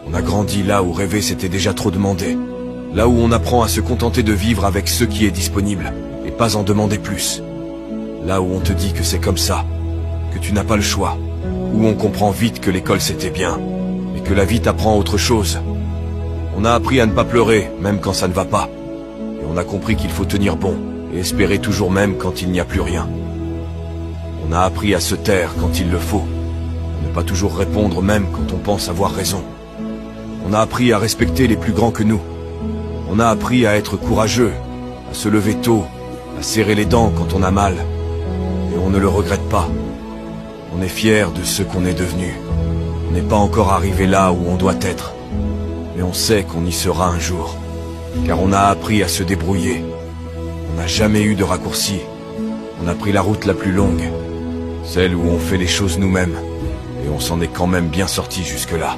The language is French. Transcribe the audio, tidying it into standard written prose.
On a grandi là où rêver c'était déjà trop demandé. Là où on apprend à se contenter de vivre avec ce qui est disponible, et pas en demander plus. Là où on te dit que c'est comme ça, que tu n'as pas le choix. Où on comprend vite que l'école c'était bien, et que la vie t'apprend autre chose. On a appris à ne pas pleurer, même quand ça ne va pas. Et on a compris qu'il faut tenir bon, et espérer toujours même quand il n'y a plus rien. On a appris à se taire quand il le faut, à ne pas toujours répondre même quand on pense avoir raison. On a appris à respecter les plus grands que nous. On a appris à être courageux, à se lever tôt, à serrer les dents quand on a mal. Et on ne le regrette pas. On est fier de ce qu'on est devenu. On n'est pas encore arrivé là où on doit être. Mais on sait qu'on y sera un jour. Car on a appris à se débrouiller. On n'a jamais eu de raccourci. On a pris la route la plus longue. Celle où on fait les choses nous-mêmes. Et on s'en est quand même bien sorti jusque-là.